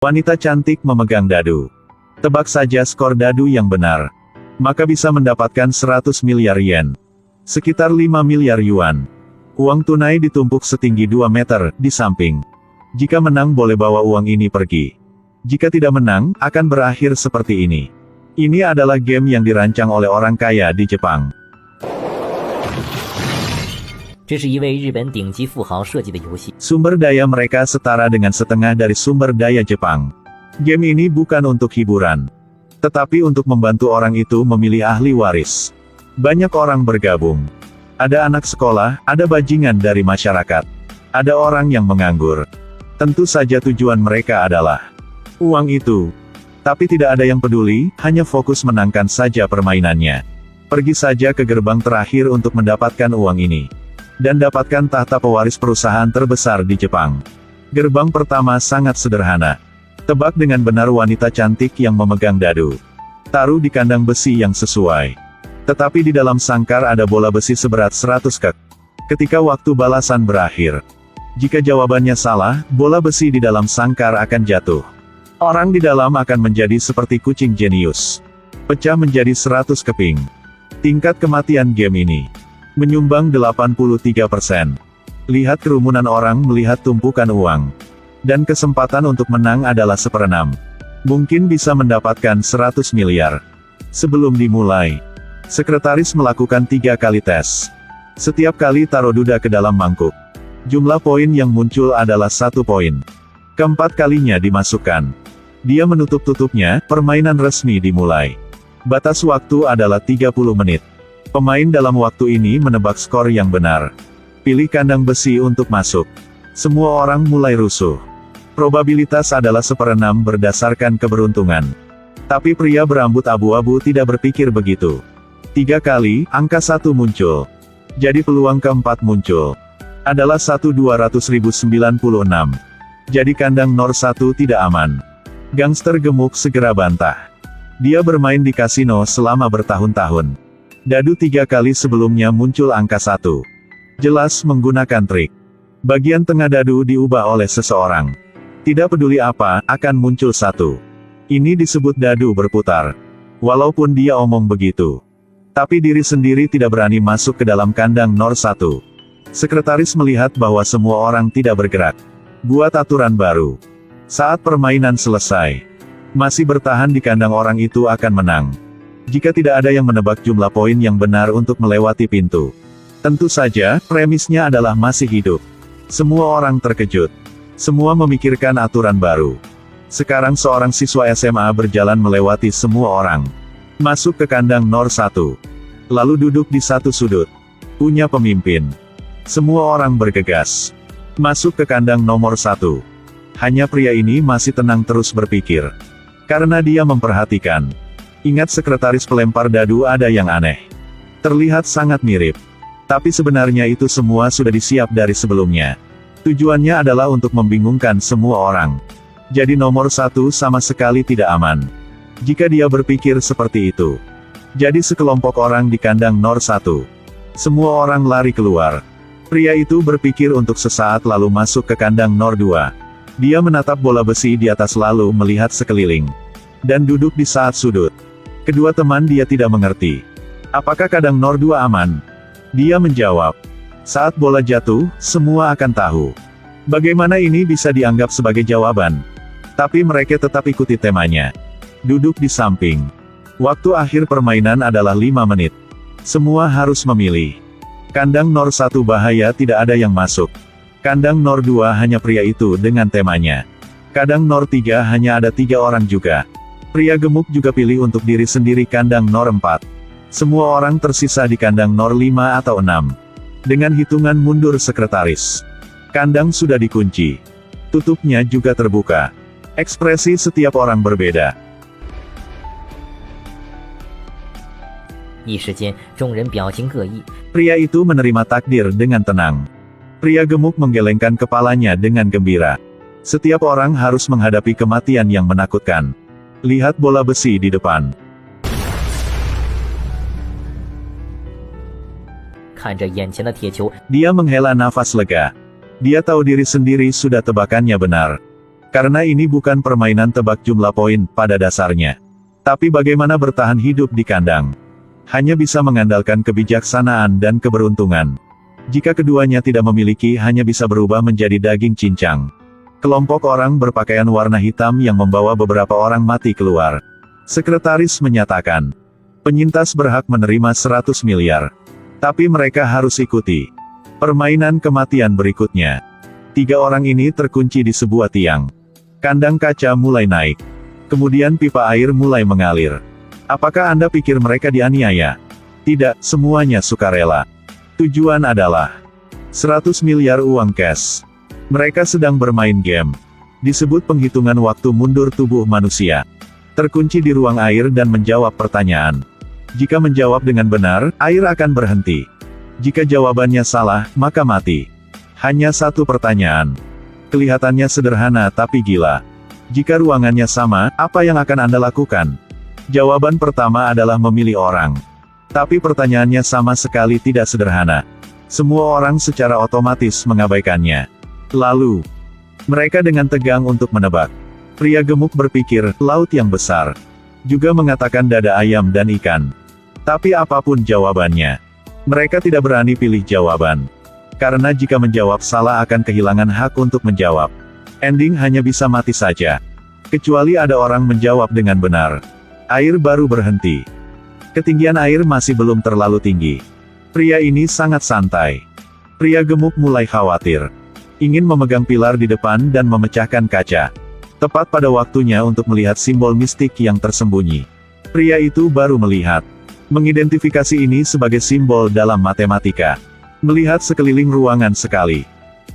Wanita cantik memegang dadu. Tebak saja skor dadu yang benar. Maka bisa mendapatkan 100 miliar yen. Sekitar 5 miliar yuan. Uang tunai ditumpuk setinggi 2 meter, di samping. Jika menang boleh bawa uang ini pergi. Jika tidak menang, akan berakhir seperti ini. Ini adalah game yang dirancang oleh orang kaya di Jepang. 这是一位日本顶级富豪设计的游戏。 Sumber daya mereka setara dengan setengah dari sumber daya Jepang. Game ini bukan untuk hiburan, tetapi untuk membantu orang itu memilih ahli waris. Banyak orang bergabung. Ada anak sekolah, ada bajingan dari masyarakat. Ada orang yang menganggur. Tentu saja tujuan mereka adalah uang itu. Tapi tidak ada yang peduli, hanya fokus menangkan saja permainannya. Pergi saja ke gerbang terakhir untuk mendapatkan uang ini. Dan dapatkan tahta pewaris perusahaan terbesar di Jepang. Gerbang pertama sangat sederhana. Tebak dengan benar wanita cantik yang memegang dadu. Taruh di kandang besi yang sesuai. Tetapi di dalam sangkar ada bola besi seberat 100 kek. Ketika waktu balasan berakhir. Jika jawabannya salah, bola besi di dalam sangkar akan jatuh. Orang di dalam akan menjadi seperti kucing jenius. Pecah menjadi 100 keping. Tingkat kematian game ini menyumbang 83%. Lihat kerumunan orang melihat tumpukan uang. Dan kesempatan untuk menang adalah 1/6. Mungkin bisa mendapatkan 100 miliar. Sebelum dimulai, sekretaris melakukan 3 kali tes. Setiap kali taruh duda ke dalam mangkuk. Jumlah poin yang muncul adalah 1 poin. Keempat kalinya dimasukkan. Dia menutup-tutupnya, permainan resmi dimulai. Batas waktu adalah 30 menit. Pemain dalam waktu ini menebak skor yang benar. Pilih kandang besi untuk masuk. Semua orang mulai rusuh. Probabilitas adalah 1/6 berdasarkan keberuntungan. Tapi pria berambut abu-abu tidak berpikir begitu. 3 kali, angka 1 muncul. Jadi peluang keempat muncul. Adalah 1/200.096. Jadi kandang nomor 1 tidak aman. Gangster gemuk segera bantah. Dia bermain di kasino selama bertahun-tahun. Dadu 3 kali sebelumnya muncul angka 1. Jelas menggunakan trik. Bagian tengah dadu diubah oleh seseorang. Tidak peduli apa, akan muncul 1. Ini disebut dadu berputar. Walaupun dia omong begitu. Tapi diri sendiri tidak berani masuk ke dalam kandang nomor 1. Sekretaris melihat bahwa semua orang tidak bergerak. Buat aturan baru. Saat permainan selesai. Masih bertahan di kandang orang itu akan menang. Jika tidak ada yang menebak jumlah poin yang benar untuk melewati pintu. Tentu saja, premisnya adalah masih hidup. Semua orang terkejut. Semua memikirkan aturan baru. Sekarang seorang siswa SMA berjalan melewati semua orang. Masuk ke kandang nomor 1. Lalu duduk di satu sudut. Punya pemimpin. Semua orang bergegas. Masuk ke kandang nomor 1. Hanya pria ini masih tenang terus berpikir. Karena dia memperhatikan. Ingat sekretaris pelempar dadu ada yang aneh. Terlihat sangat mirip. Tapi sebenarnya itu semua sudah disiap dari sebelumnya. Tujuannya adalah untuk membingungkan semua orang. Jadi nomor 1 sama sekali tidak aman. Jika dia berpikir seperti itu. Jadi sekelompok orang di kandang nomor 1. Semua orang lari keluar. Pria itu berpikir untuk sesaat lalu masuk ke kandang nomor 2. Dia menatap bola besi di atas lalu melihat sekeliling. Dan duduk di saat sudut. Kedua teman dia tidak mengerti. Apakah kandang nomor 2 aman? Dia menjawab. Saat bola jatuh, semua akan tahu. Bagaimana ini bisa dianggap sebagai jawaban? Tapi mereka tetap ikuti temanya. Duduk di samping. Waktu akhir permainan adalah 5 menit. Semua harus memilih. Kandang nomor 1 bahaya tidak ada yang masuk. Kandang nomor 2 hanya pria itu dengan temanya. Kandang nomor 3 hanya ada 3 orang juga. Pria gemuk juga pilih untuk diri sendiri kandang nomor 4. Semua orang tersisa di kandang nomor 5 atau 6. Dengan hitungan mundur sekretaris. Kandang sudah dikunci. Tutupnya juga terbuka. Ekspresi setiap orang berbeda. 一时间，众人表情各异。 Pria itu menerima takdir dengan tenang. Pria gemuk menggelengkan kepalanya dengan gembira. Setiap orang harus menghadapi kematian yang menakutkan. Lihat bola besi di depan. 看着眼前的铁球， Dia menghela nafas lega. Dia tahu diri sendiri sudah tebakannya benar. Karena ini bukan permainan tebak jumlah poin pada dasarnya. Tapi bagaimana bertahan hidup di kandang. Hanya bisa mengandalkan kebijaksanaan dan keberuntungan. Jika keduanya tidak memiliki, hanya bisa berubah menjadi daging cincang. Kelompok orang berpakaian warna hitam yang membawa beberapa orang mati keluar. Sekretaris menyatakan, penyintas berhak menerima 100 miliar. Tapi mereka harus ikuti permainan kematian berikutnya. 3 orang ini terkunci di sebuah tiang. Kandang kaca mulai naik. Kemudian pipa air mulai mengalir. Apakah Anda pikir mereka dianiaya? Tidak, semuanya sukarela. Tujuan adalah 100 miliar uang cash. Mereka sedang bermain game. Disebut penghitungan waktu mundur tubuh manusia. Terkunci di ruang air dan menjawab pertanyaan. Jika menjawab dengan benar, air akan berhenti. Jika jawabannya salah, maka mati. Hanya satu pertanyaan. Kelihatannya sederhana tapi gila. Jika ruangannya sama, apa yang akan Anda lakukan? Jawaban pertama adalah memilih orang. Tapi pertanyaannya sama sekali tidak sederhana. Semua orang secara otomatis mengabaikannya. Lalu, mereka dengan tegang untuk menebak. Pria gemuk berpikir, laut yang besar. Juga mengatakan dada ayam dan ikan. Tapi apapun jawabannya, mereka tidak berani pilih jawaban. Karena jika menjawab salah akan kehilangan hak untuk menjawab. Ending hanya bisa mati saja. Kecuali ada orang menjawab dengan benar. Air baru berhenti. Ketinggian air masih belum terlalu tinggi. Pria ini sangat santai. Pria gemuk mulai khawatir. Ingin memegang pilar di depan dan memecahkan kaca. Tepat pada waktunya untuk melihat simbol mistik yang tersembunyi. Pria itu baru melihat. Mengidentifikasi ini sebagai simbol dalam matematika. Melihat sekeliling ruangan sekali.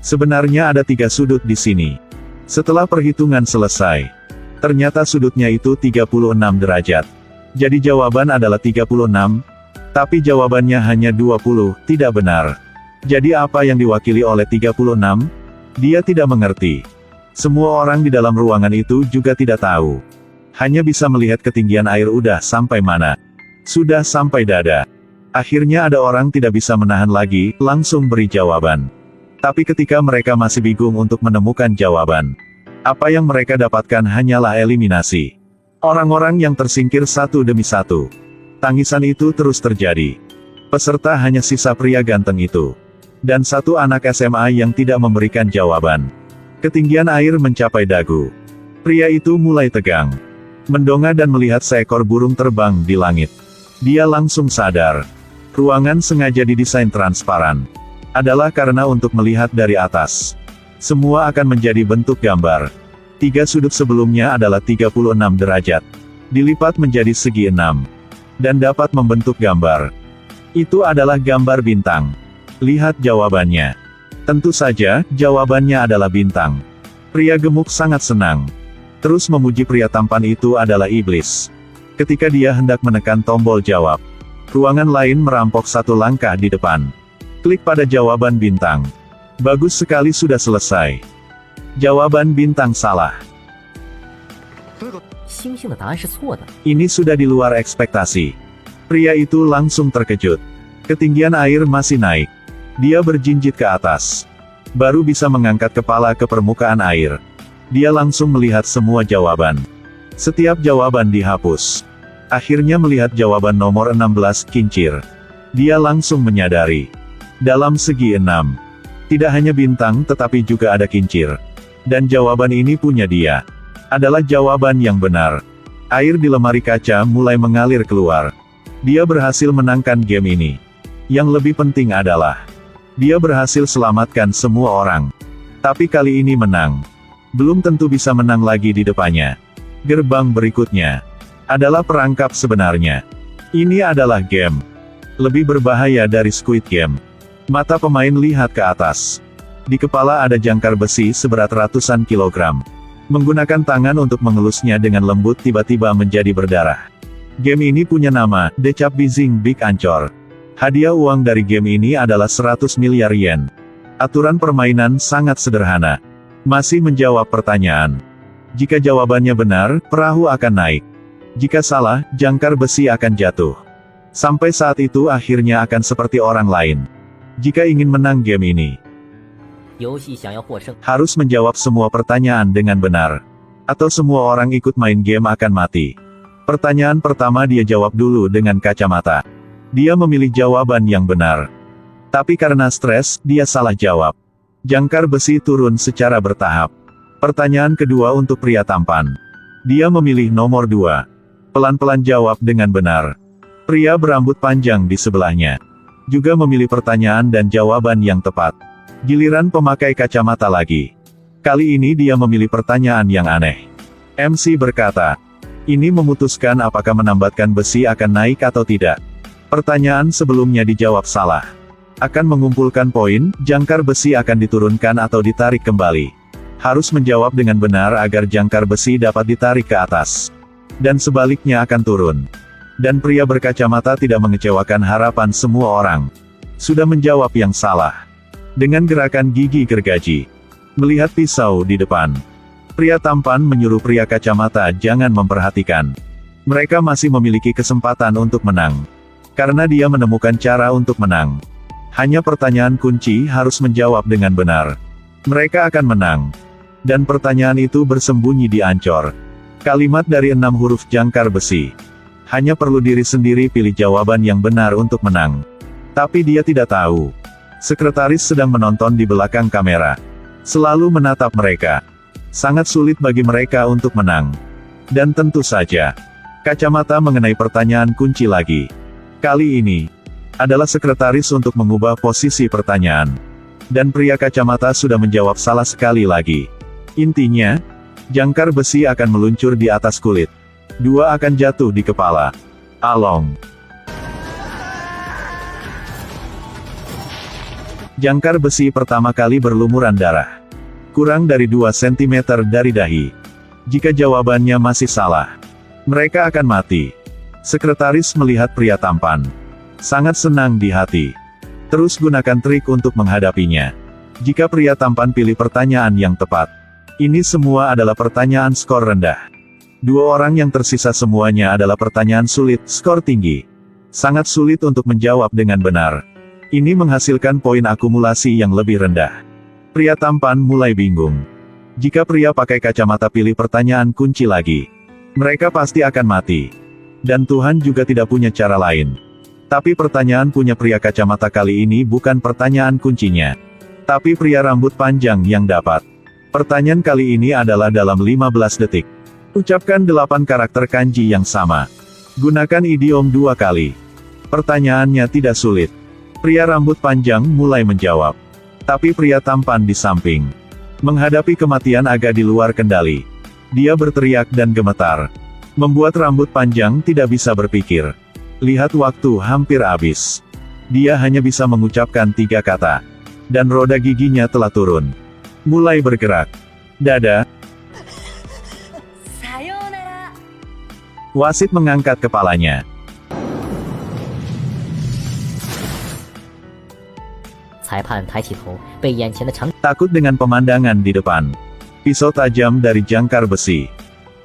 Sebenarnya ada 3 sudut di sini. Setelah perhitungan selesai, ternyata sudutnya itu 36 derajat. Jadi jawaban adalah 36, tapi jawabannya hanya 20, tidak benar. Jadi apa yang diwakili oleh 36? Dia tidak mengerti. Semua orang di dalam ruangan itu juga tidak tahu. Hanya bisa melihat ketinggian air udah sampai mana. Sudah sampai dada. Akhirnya ada orang tidak bisa menahan lagi, langsung beri jawaban. Tapi ketika mereka masih bingung untuk menemukan jawaban, apa yang mereka dapatkan hanyalah eliminasi. Orang-orang yang tersingkir satu demi satu. Tangisan itu terus terjadi. Peserta hanya sisa pria ganteng itu. Dan satu anak SMA yang tidak memberikan jawaban. Ketinggian air mencapai dagu. Pria itu mulai tegang. Mendongak dan melihat seekor burung terbang di langit. Dia langsung sadar. Ruangan sengaja didesain transparan. Adalah karena untuk melihat dari atas. Semua akan menjadi bentuk gambar. 3 sudut sebelumnya adalah 36 derajat. Dilipat menjadi segi 6. Dan dapat membentuk gambar. Itu adalah gambar bintang. Lihat jawabannya. Tentu saja, jawabannya adalah bintang. Pria gemuk sangat senang. Terus memuji pria tampan itu adalah iblis. Ketika dia hendak menekan tombol jawab, ruangan lain merampok satu langkah di depan. Klik pada jawaban bintang. Bagus sekali, sudah selesai. Jawaban bintang salah. 星星的答案是错的。 Ini sudah di luar ekspektasi. Pria itu langsung terkejut. Ketinggian air masih naik. Dia berjinjit ke atas. Baru bisa mengangkat kepala ke permukaan air. Dia langsung melihat semua jawaban. Setiap jawaban dihapus. Akhirnya melihat jawaban nomor 16, kincir. Dia langsung menyadari. Dalam segi 6. Tidak hanya bintang tetapi juga ada kincir. Dan jawaban ini punya dia. Adalah jawaban yang benar. Air di lemari kaca mulai mengalir keluar. Dia berhasil menangkan game ini. Yang lebih penting adalah, dia berhasil selamatkan semua orang. Tapi kali ini menang. Belum tentu bisa menang lagi di depannya. Gerbang berikutnya adalah perangkap sebenarnya. Ini adalah game. Lebih berbahaya dari Squid Game. Mata pemain lihat ke atas. Di kepala ada jangkar besi seberat ratusan kilogram. Menggunakan tangan untuk mengelusnya dengan lembut tiba-tiba menjadi berdarah. Game ini punya nama, Decap Bizing Big Ancor. Hadiah uang dari game ini adalah 100 miliar yen. Aturan permainan sangat sederhana. Masih menjawab pertanyaan. Jika jawabannya benar, perahu akan naik. Jika salah, jangkar besi akan jatuh. Sampai saat itu akhirnya akan seperti orang lain. Jika ingin menang game ini, 游戏想要获胜， Harus menjawab semua pertanyaan dengan benar. Atau semua orang ikut main game akan mati. Pertanyaan pertama dia jawab dulu dengan kacamata. Dia memilih jawaban yang benar. Tapi karena stres, dia salah jawab. Jangkar besi turun secara bertahap. Pertanyaan kedua untuk pria tampan. Dia memilih nomor 2. Pelan-pelan jawab dengan benar. Pria berambut panjang di sebelahnya juga memilih pertanyaan dan jawaban yang tepat. Giliran pemakai kacamata lagi. Kali ini dia memilih pertanyaan yang aneh. MC berkata, ini memutuskan apakah menambatkan besi akan naik atau tidak. Pertanyaan sebelumnya dijawab salah. Akan mengumpulkan poin, jangkar besi akan diturunkan atau ditarik kembali. Harus menjawab dengan benar agar jangkar besi dapat ditarik ke atas. Dan sebaliknya akan turun. Dan pria berkacamata tidak mengecewakan harapan semua orang. Sudah menjawab yang salah. Dengan gerakan gigi gergaji. Melihat pisau di depan. Pria tampan menyuruh pria kacamata jangan memperhatikan. Mereka masih memiliki kesempatan untuk menang. Karena dia menemukan cara untuk menang. Hanya pertanyaan kunci harus menjawab dengan benar. Mereka akan menang. Dan pertanyaan itu bersembunyi di ancor. Kalimat dari 6 huruf jangkar besi. Hanya perlu diri sendiri pilih jawaban yang benar untuk menang. Tapi dia tidak tahu. Sekretaris sedang menonton di belakang kamera. Selalu menatap mereka. Sangat sulit bagi mereka untuk menang. Dan tentu saja, kacamata mengenai pertanyaan kunci lagi. Kali ini, adalah sekretaris untuk mengubah posisi pertanyaan. Dan pria kacamata sudah menjawab salah sekali lagi. Intinya, jangkar besi akan meluncur di atas kulit. 2 akan jatuh di kepala. Along. Jangkar besi pertama kali berlumuran darah. Kurang dari 2 cm dari dahi. Jika jawabannya masih salah, mereka akan mati. Sekretaris melihat pria tampan. Sangat senang di hati. Terus gunakan trik untuk menghadapinya. Jika pria tampan pilih pertanyaan yang tepat. Ini semua adalah pertanyaan skor rendah. 2 orang yang tersisa semuanya adalah pertanyaan sulit, skor tinggi. Sangat sulit untuk menjawab dengan benar. Ini menghasilkan poin akumulasi yang lebih rendah. Pria tampan mulai bingung. Jika pria pakai kacamata pilih pertanyaan kunci lagi, mereka pasti akan mati. Dan Tuhan juga tidak punya cara lain. Tapi pertanyaan punya pria kacamata kali ini bukan pertanyaan kuncinya. Tapi pria rambut panjang yang dapat. Pertanyaan kali ini adalah dalam 15 detik. Ucapkan 8 karakter kanji yang sama. Gunakan idiom 2 kali. Pertanyaannya tidak sulit. Pria rambut panjang mulai menjawab. Tapi pria tampan di samping. Menghadapi kematian agak di luar kendali. Dia berteriak dan gemetar. Membuat rambut panjang tidak bisa berpikir. Lihat waktu hampir habis. Dia hanya bisa mengucapkan 3 kata. Dan roda giginya telah turun. Mulai bergerak. Dada. Wasit mengangkat kepalanya. Takut dengan pemandangan di depan. Pisau tajam dari jangkar besi.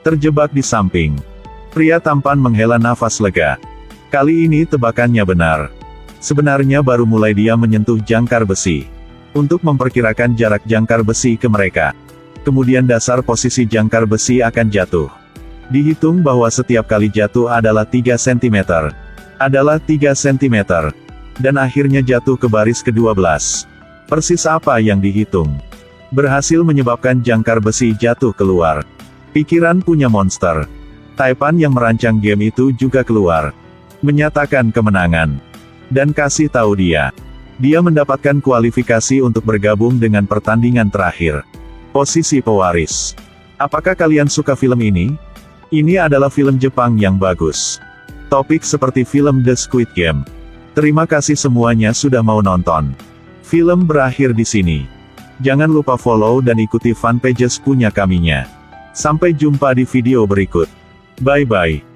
Terjebak di samping. Pria tampan menghela nafas lega. Kali ini tebakannya benar. Sebenarnya baru mulai dia menyentuh jangkar besi. Untuk memperkirakan jarak jangkar besi ke mereka. Kemudian dasar posisi jangkar besi akan jatuh. Dihitung bahwa setiap kali jatuh adalah 3 cm. Adalah 3 cm. Dan akhirnya jatuh ke baris ke-12. Persis apa yang dihitung. Berhasil menyebabkan jangkar besi jatuh keluar. Pikiran punya monster. Taipan yang merancang game itu juga keluar. Menyatakan kemenangan. Dan kasih tahu dia. Dia mendapatkan kualifikasi untuk bergabung dengan pertandingan terakhir. Posisi pewaris. Apakah kalian suka film ini? Ini adalah film Jepang yang bagus. Topik seperti film The Squid Game. Terima kasih semuanya sudah mau nonton. Film berakhir di sini. Jangan lupa follow dan ikuti fanpages punya kaminya. Sampai jumpa di video berikut. Bye-bye.